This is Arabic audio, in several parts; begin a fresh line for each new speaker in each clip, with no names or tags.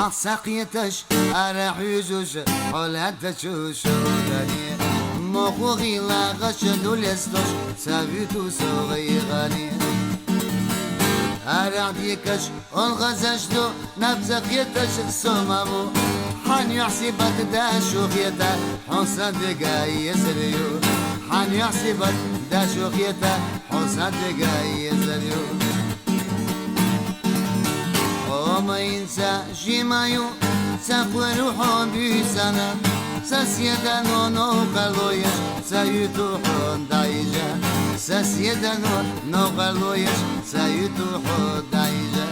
سقيتش أرح يجوش حولتش وشوداني مخوغي لا غشد ولستش سابيتو سوغي غني أرح ديكش والغزشتو نبزقيتش سمامو حن يحسبت دا شوخيتا حسن دقاي يزريو حن يحسبت دا شوخيتا حسن دقاي يزريو وما ينسى جيمايو سافر روحون بيسانا ساسيدا نو قالويش سايتو حون دايجا ساسيدا نو قالويش سايتو حون دايجا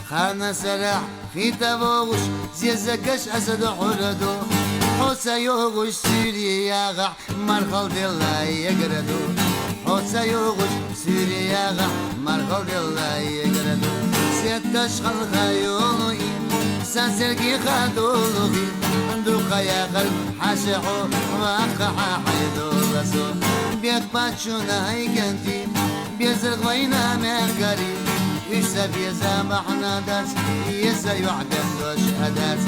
خانا سرح في تبوغش زيزكش أسد حردو حوسا يوغش سوريا غح مرخل دلا يقردو حوسا يوغش سوريا غح مرخل دلا يقردو ستش خلقا يولوي سنسرقي خادولوغي عندو خيا قلب حاشحو وقحا حيدو لسو بيك باتشونا هيكنتي بيزرق وينا مهكاري يسا بيزا محنا داس يسا يعدن دوش هداس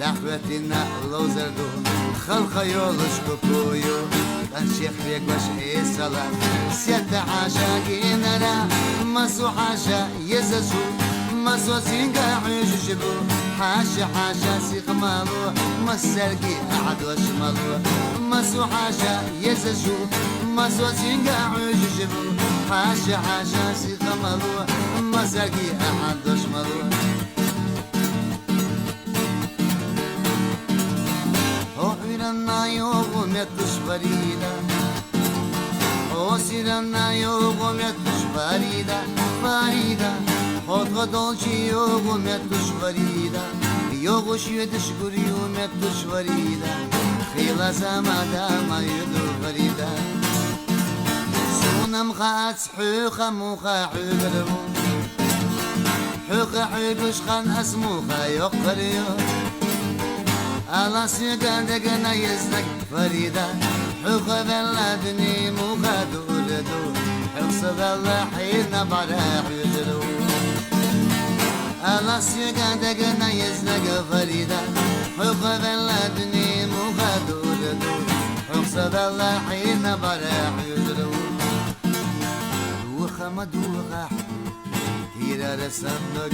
دعوتنا لو زردو خلق يولش كوكويو كان شيخ بيك باش إيسالا سيادة حاشا جيننا مسو حاشا يزسو مسو سينقا عيشبو حاشا حاشا سيخ مالو مسرقي أحد وشمالو مسو حاشا يزسو مسو سينقا عيشبو حاشا حاشا سيخ مالو مسرقي أحد وشمالو سيرنا يوغو ميتش فريدة سيرنا يوغو ميتش فريدة فريدة خود غدولشي يوغو ميتش فريدة يوغو شيدش قريو ميتش فريدة خيلا سمادا ما يدو فريدة سونم خاص حوخا موخا حوغرمو حوخا حوغش خان اسموخا يقريو الله سيقادك نيزنك فريدة حق بلدني مخدولدو حقصد الله حين برح يجلو الله سيقادك نيزنك فريدة حق بلدني مخدولدو حقصد الله حين برح يجلو دوخة مدوخة تيرا رسمك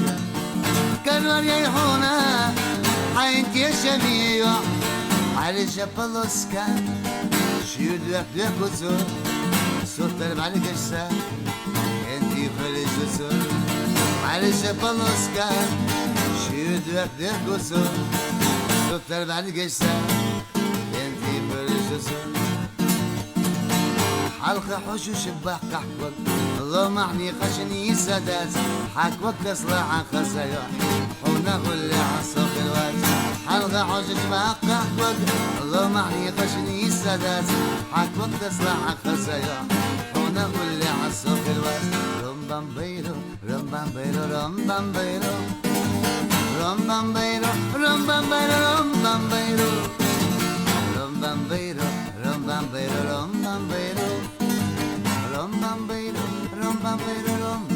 كانوا يحونا حينت يا شميع على جبلوسكا شيود وحدك وزور صوت على قشة انتي فلجسور على جبلوسكا شيود وحدك وزور صوت على قشة انتي فلجسور حلقة حوش شباح كحول الله معني خشني سدات حكوك تصلح عن خسايا حونا كل عصف الوقت حلقة حوش شباح كحول الله معني خشني سدات حكوك تصلح عن خسايا حونا كل عصف الوقت رمبام بيرو رمبام بيرو رمبام بيرو رمبام بيرو رمبام بيرو رمبام بيرو رمبام بيرو رمبام بيرو رمبام بيرو Rum bam bayro, rum bam bayro, rum